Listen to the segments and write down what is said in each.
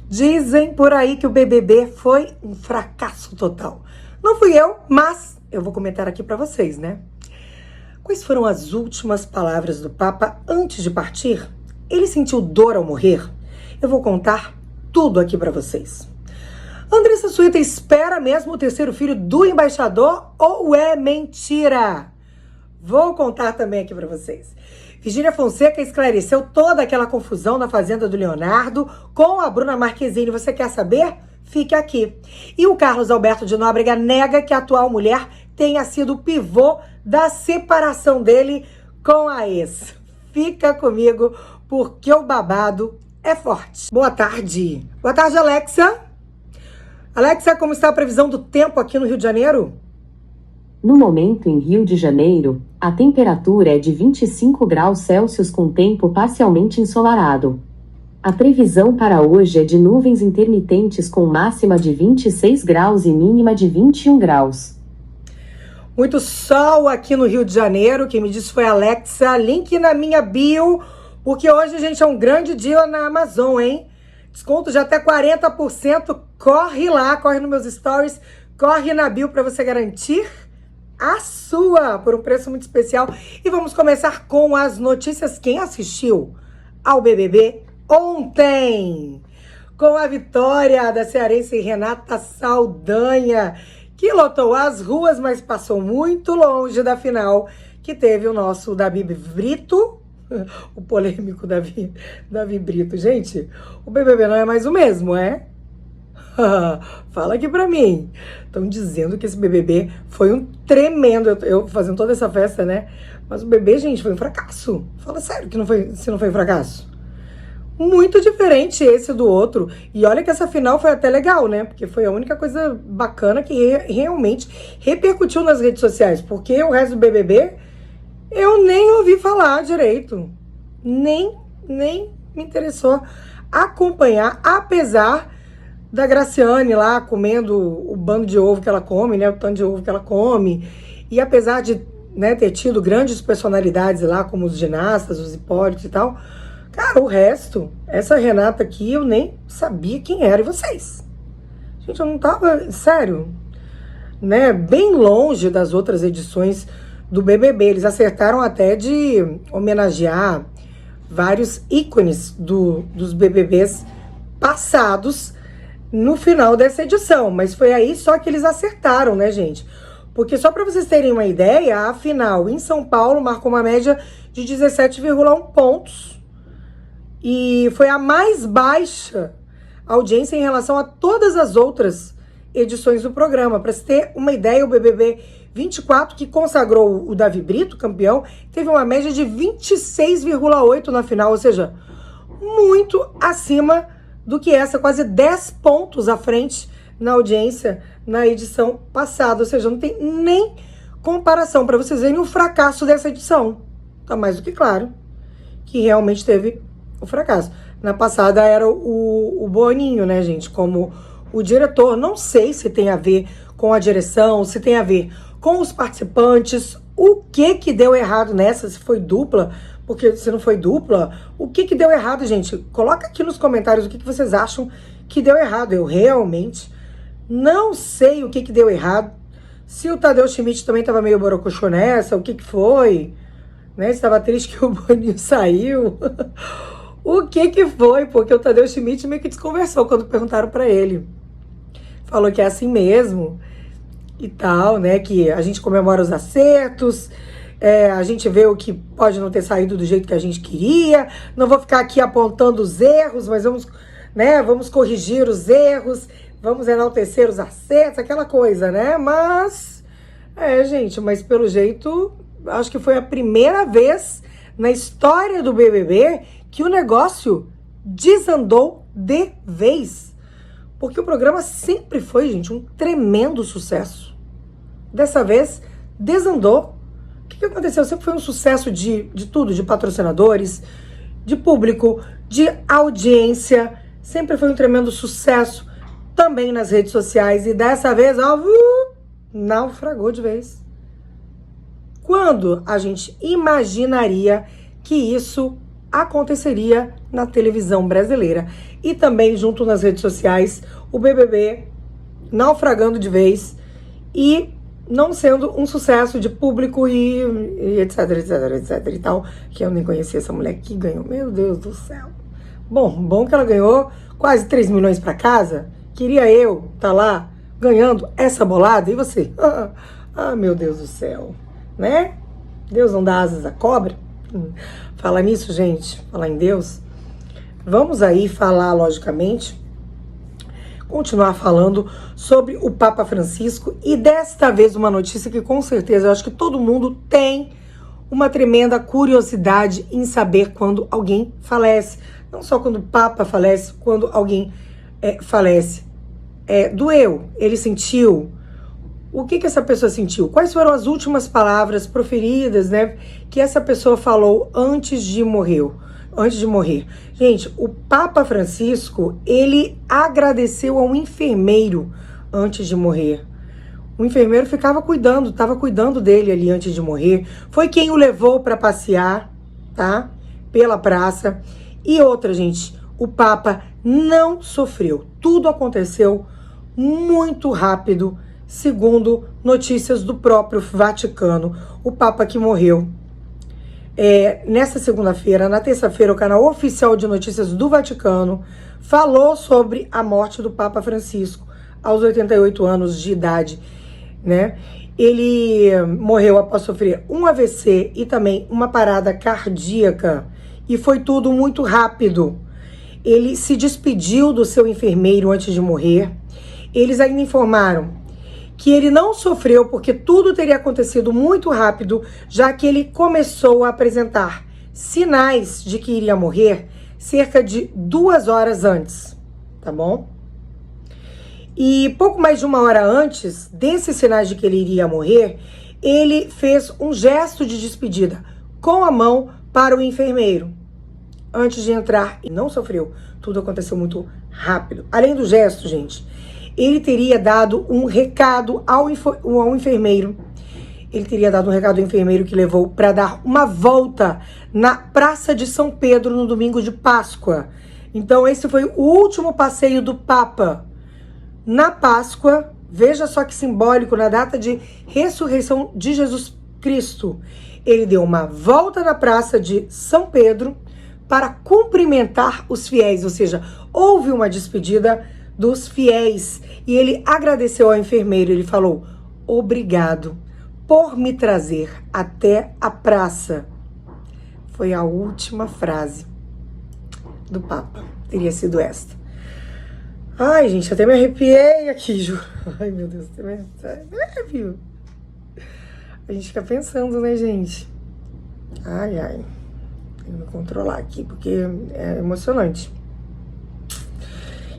Dizem por aí que o BBB foi um fracasso total. Não fui eu, mas eu vou comentar aqui pra vocês, né? Quais foram as últimas palavras do Papa antes de partir? Ele sentiu dor ao morrer? Eu vou contar tudo aqui pra vocês. Andressa Suíta espera mesmo o terceiro filho do embaixador ou é mentira? Vou contar também aqui pra vocês. Virgínia Fonseca esclareceu toda aquela confusão na fazenda do Leonardo com a Bruna Marquezine. Você quer saber? Fique aqui. E o Carlos Alberto de Nóbrega nega que a atual mulher tenha sido o pivô da separação dele com a ex. Fica comigo, porque o babado é forte. Boa tarde. Boa tarde, Alexa. Alexa, como está a previsão do tempo aqui no Rio de Janeiro? No momento, em Rio de Janeiro, a temperatura é de 25 graus Celsius com tempo parcialmente ensolarado. A previsão para hoje é de nuvens intermitentes com máxima de 26 graus e mínima de 21 graus. Muito sol aqui no Rio de Janeiro, quem me disse foi a Alexa, link na minha bio, porque hoje, gente, é um grande dia na Amazon, hein? Desconto de até 40%, corre lá, corre nos meus stories, corre na bio para você garantir a sua, por um preço muito especial. E vamos começar com as notícias. Quem assistiu ao BBB ontem? Com a vitória da cearense Renata Saldanha, que lotou as ruas, mas passou muito longe da final, que teve o nosso Davi Brito, o polêmico Davi Brito. Gente, o BBB não é mais o mesmo, é? Fala aqui pra mim. Estão dizendo que esse BBB foi um tremendo... Eu fazendo toda essa festa, né? Mas o BBB, gente, foi um fracasso. Fala sério que não foi, se não foi um fracasso. Muito diferente esse do outro. E olha que essa final foi até legal, né? Porque foi a única coisa bacana que realmente repercutiu nas redes sociais. Porque o resto do BBB, eu nem ouvi falar direito. Nem me interessou acompanhar, apesar da Graciane lá comendo o bando de ovo que ela come, né? O tanto de ovo que ela come. E apesar de, né, ter tido grandes personalidades lá, como os ginastas, os Hipólitos e tal, cara, o resto, essa Renata aqui, eu nem sabia quem era. E vocês? Gente, eu não tava, sério, né? Bem longe das outras edições do BBB. Eles acertaram até de homenagear vários ícones dos BBBs passados no final dessa edição, mas foi aí só que eles acertaram, né, gente? Porque só para vocês terem uma ideia, a final em São Paulo marcou uma média de 17,1 pontos e foi a mais baixa audiência em relação a todas as outras edições do programa. Para você ter uma ideia, o BBB 24, que consagrou o Davi Brito, campeão, teve uma média de 26,8 na final, ou seja, muito acima do que essa, quase 10 pontos à frente na audiência na edição passada. Ou seja, não tem nem comparação para vocês verem o fracasso dessa edição. Tá mais do que claro que realmente teve o fracasso. Na passada era o Boninho, né, gente, como o diretor. Não sei se tem a ver com a direção, se tem a ver com os participantes, o que deu errado nessa, se foi dupla, porque se não foi dupla, o que deu errado, gente? Coloca aqui nos comentários o que vocês acham que deu errado. Eu realmente não sei o que deu errado. Se o Tadeu Schmidt também estava meio borocochô nessa, o que foi? Né? Estava triste que o Boninho saiu. O que foi? Porque o Tadeu Schmidt meio que desconversou quando perguntaram para ele. Falou que é assim mesmo e tal, né? Que a gente comemora os acertos, a gente vê o que pode não ter saído do jeito que a gente queria. Não vou ficar aqui apontando os erros, mas vamos, né? Vamos corrigir os erros, vamos enaltecer os acertos, aquela coisa, né? Mas, gente, mas pelo jeito, acho que foi a primeira vez na história do BBB que o negócio desandou de vez. Porque o programa sempre foi, gente, um tremendo sucesso. Dessa vez, desandou. O que aconteceu? Sempre foi um sucesso de tudo, de patrocinadores, de público, de audiência. Sempre foi um tremendo sucesso também nas redes sociais. E dessa vez, ó, naufragou de vez. Quando a gente imaginaria que isso aconteceria na televisão brasileira. E também, junto nas redes sociais, o BBB naufragando de vez e não sendo um sucesso de público e etc, etc, etc e tal, que eu nem conhecia essa mulher que ganhou. Meu Deus do céu. Bom que ela ganhou quase 3 milhões para casa. Queria eu estar lá ganhando essa bolada. E você? Meu Deus do céu. Né? Deus não dá asas à cobra? Falar nisso, gente, falar em Deus. Vamos aí falar, logicamente, continuar falando sobre o Papa Francisco e desta vez uma notícia que com certeza eu acho que todo mundo tem uma tremenda curiosidade em saber quando alguém falece. Não só quando o Papa falece, quando alguém falece. Doeu, ele sentiu. O que essa pessoa sentiu? Quais foram as últimas palavras proferidas, né, que essa pessoa falou antes de morrer? Gente, o Papa Francisco, ele agradeceu a um enfermeiro antes de morrer. O enfermeiro estava cuidando dele ali antes de morrer. Foi quem o levou para passear, tá? Pela praça. E outra, gente, o Papa não sofreu. Tudo aconteceu muito rápido, segundo notícias do próprio Vaticano. O Papa que morreu nessa segunda-feira, na terça-feira, o canal oficial de notícias do Vaticano falou sobre a morte do Papa Francisco aos 88 anos de idade, né? Ele morreu após sofrer um AVC e também uma parada cardíaca, e foi tudo muito rápido. Ele se despediu do seu enfermeiro antes de morrer. Eles ainda informaram que ele não sofreu porque tudo teria acontecido muito rápido, já que ele começou a apresentar sinais de que iria morrer cerca de 2 horas antes, tá bom? E pouco mais de 1 hora antes desses sinais de que ele iria morrer, ele fez um gesto de despedida com a mão para o enfermeiro antes de entrar e não sofreu. Tudo aconteceu muito rápido. Além do gesto, gente, ele teria dado um recado ao enfermeiro. Ele teria dado um recado ao enfermeiro que levou para dar uma volta na Praça de São Pedro no domingo de Páscoa. Então esse foi o último passeio do Papa na Páscoa. Veja só que simbólico, na data de ressurreição de Jesus Cristo. Ele deu uma volta na Praça de São Pedro para cumprimentar os fiéis, ou seja, houve uma despedida dos fiéis, e ele agradeceu ao enfermeiro. Ele falou: obrigado por me trazer até a praça. Foi a última frase do Papa, teria sido esta. Ai, gente, até me arrepiei aqui, juro. Ai, meu Deus, até me arrepio. A gente fica pensando, né, gente? Ai, tenho que me controlar aqui, porque é emocionante.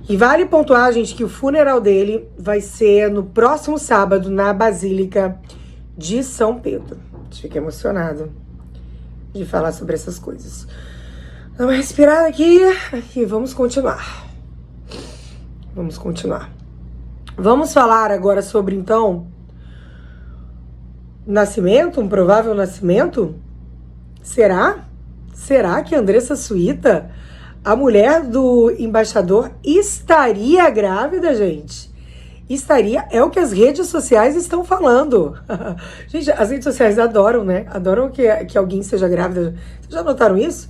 E vale pontuar, gente, que o funeral dele vai ser no próximo sábado, na Basílica de São Pedro. Fiquei emocionado de falar sobre essas coisas. Dá uma respirada aqui e vamos continuar. Vamos falar agora sobre, então, nascimento, um provável nascimento? Será? Será que Andressa Suíta, a mulher do embaixador, estaria grávida, gente? Estaria, é o que as redes sociais estão falando. Gente, as redes sociais adoram, né? Adoram que alguém seja grávida. Vocês já notaram isso?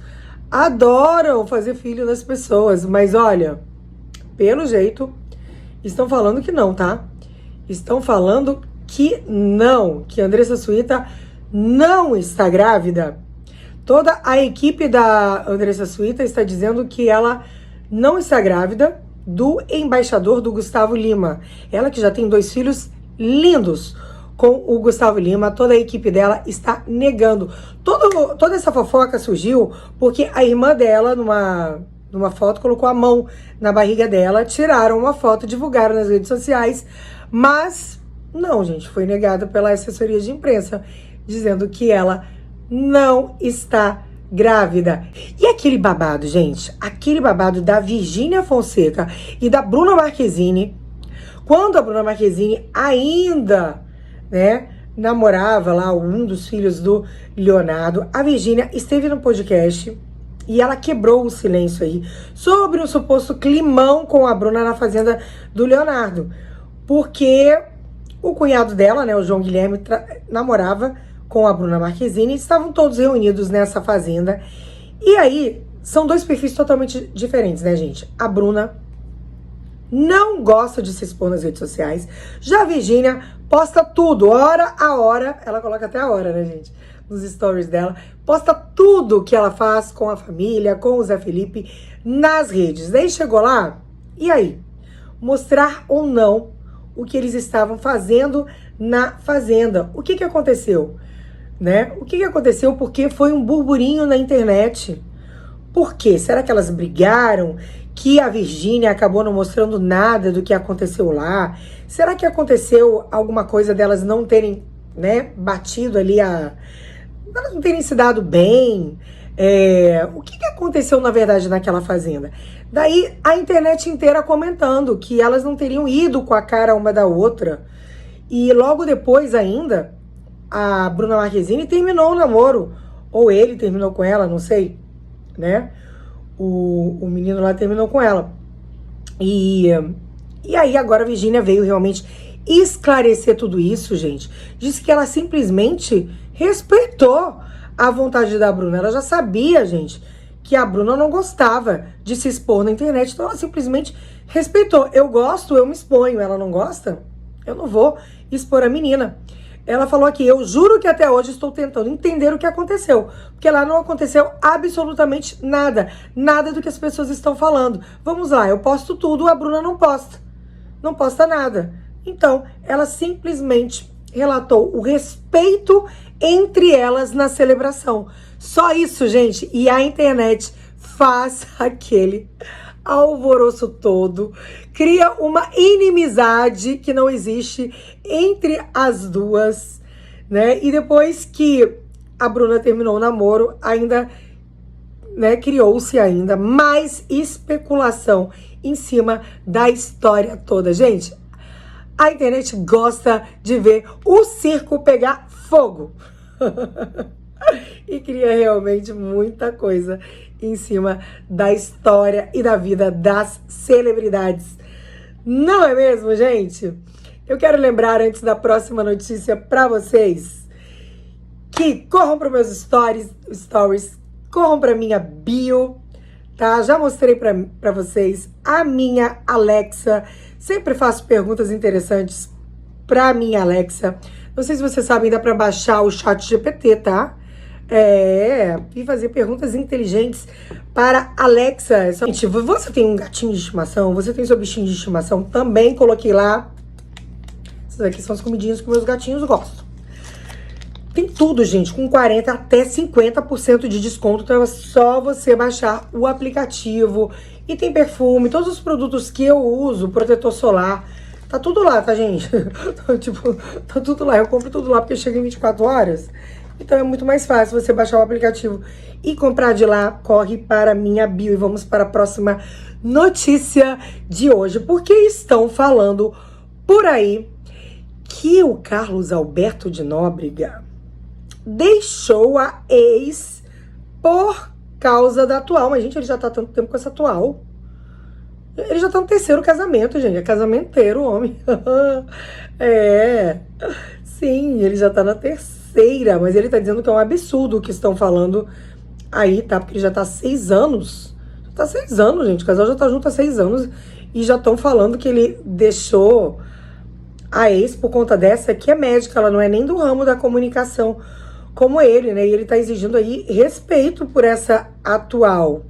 Adoram fazer filho das pessoas. Mas olha, pelo jeito, estão falando que não, tá? Estão falando que não, que Andressa Suíta não está grávida. Toda a equipe da Andressa Suíta está dizendo que ela não está grávida do embaixador do Gustavo Lima. Ela que já tem 2 filhos lindos com o Gustavo Lima, toda a equipe dela está negando. Toda essa fofoca surgiu porque a irmã dela, numa foto, colocou a mão na barriga dela, tiraram uma foto, divulgaram nas redes sociais, mas não, gente, foi negada pela assessoria de imprensa, dizendo que ela não está grávida. E aquele babado, gente, aquele babado da Virgínia Fonseca e da Bruna Marquezine, quando a Bruna Marquezine ainda, né, namorava lá um dos filhos do Leonardo, a Virgínia esteve no podcast E ela quebrou o silêncio aí sobre o suposto climão com a Bruna na fazenda do Leonardo. Porque o cunhado dela, né, o João Guilherme, namorava com a Bruna Marquezine e estavam todos reunidos nessa fazenda. E aí, são dois perfis totalmente diferentes, né, gente? A Bruna não gosta de se expor nas redes sociais. Já a Virgínia posta tudo, hora a hora. Ela coloca até a hora, né, gente? Nos stories dela. Posta tudo que ela faz com a família, com o Zé Felipe, nas redes. Daí chegou lá, e aí? Mostrar ou não o que eles estavam fazendo na fazenda. O que aconteceu? Né? O que aconteceu? Porque foi um burburinho na internet. Por quê? Será que elas brigaram? Que a Virgínia acabou não mostrando nada do que aconteceu lá? Será que aconteceu alguma coisa delas não terem, né, batido ali elas não terem se dado bem? O que aconteceu, na verdade, naquela fazenda? Daí, a internet inteira comentando que elas não teriam ido com a cara uma da outra. E logo depois ainda, a Bruna Marquezine terminou o namoro. Ou ele terminou com ela, não sei, né? O menino lá terminou com ela. E aí agora a Virgínia veio realmente esclarecer tudo isso, gente. Disse que ela simplesmente respeitou a vontade da Bruna. Ela já sabia, gente, que a Bruna não gostava de se expor na internet. Então ela simplesmente respeitou. Eu gosto, eu me exponho. Ela não gosta, eu não vou expor a menina. Ela falou aqui, eu juro que até hoje estou tentando entender o que aconteceu. Porque lá não aconteceu absolutamente nada. Nada do que as pessoas estão falando. Vamos lá, eu posto tudo, a Bruna não posta. Não posta nada. Então, ela simplesmente relatou o respeito entre elas na celebração. Só isso, gente. E a internet faz aquele alvoroço todo, cria uma inimizade que não existe entre as duas, né? E depois que a Bruna terminou o namoro, ainda, né, criou-se ainda mais especulação em cima da história toda. Gente, a internet gosta de ver o circo pegar fogo. E cria realmente muita coisa em cima da história e da vida das celebridades. Não é mesmo, gente? Eu quero lembrar, antes da próxima notícia para vocês, que corram para meus stories, corram para minha bio, tá? Já mostrei para vocês a minha Alexa. Sempre faço perguntas interessantes para minha Alexa. Não sei se vocês sabem, dá para baixar o ChatGPT, tá? E fazer perguntas inteligentes para Alexa. Gente, você tem um gatinho de estimação? Você tem seu bichinho de estimação? Também coloquei lá. Essas aqui são as comidinhas que meus gatinhos gostam. Tem tudo, gente, com 40% até 50% de desconto. Então é só você baixar o aplicativo. E tem perfume, todos os produtos que eu uso, protetor solar. Tá tudo lá, tá, gente? Tipo, tá tudo lá. Eu compro tudo lá porque chega em 24 horas. Então é muito mais fácil você baixar o aplicativo e comprar de lá. Corre para minha bio e vamos para a próxima notícia de hoje. Porque estão falando por aí que o Carlos Alberto de Nóbrega deixou a ex por causa da atual. Mas, gente, ele já tá há tanto tempo com essa atual. Ele já tá no terceiro casamento, gente. É casamenteiro, homem. Sim, ele já tá na terceira. Mas ele tá dizendo que é um absurdo o que estão falando aí, tá? Porque ele já tá há 6 anos. Já tá há 6 anos, gente. O casal já tá junto há 6 anos. E já estão falando que ele deixou a ex por conta dessa, que é médica. Ela não é nem do ramo da comunicação como ele, né? E ele tá exigindo aí respeito por essa atual.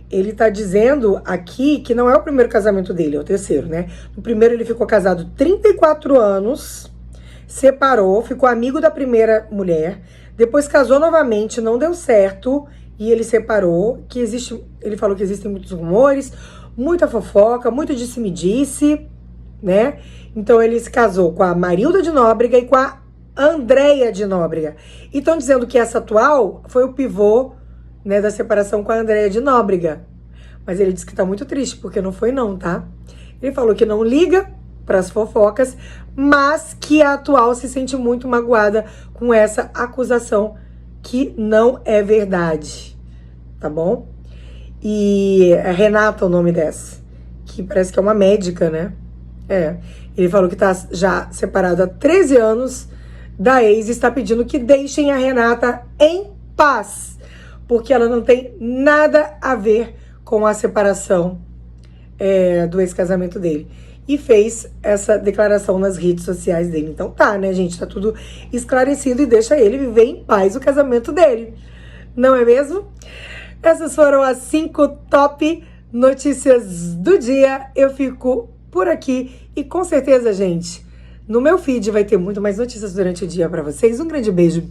Ele tá dizendo aqui que não é o primeiro casamento dele, é o terceiro, né? No primeiro ele ficou casado 34 anos, separou, ficou amigo da primeira mulher, depois casou novamente, não deu certo e ele separou, ele falou que existem muitos rumores, muita fofoca, muito disse-me-disse, né? Então ele se casou com a Marilda de Nóbrega e com a Andréia de Nóbrega. E estão dizendo que essa atual foi o pivô, né, da separação com a Andréia de Nóbrega. Mas ele disse que tá muito triste, porque não foi não, tá? Ele falou que não liga pras fofocas, mas que a atual se sente muito magoada com essa acusação que não é verdade, tá bom? E é Renata o nome dessa, que parece que é uma médica, né? Ele falou que tá já separado há 13 anos da ex e está pedindo que deixem a Renata em paz, porque ela não tem nada a ver com a separação do ex-casamento dele. E fez essa declaração nas redes sociais dele. Então tá, né, gente? Tá tudo esclarecido e deixa ele viver em paz o casamento dele. Não é mesmo? Essas foram as 5 top notícias do dia. Eu fico por aqui e com certeza, gente, no meu feed vai ter muito mais notícias durante o dia pra vocês. Um grande beijo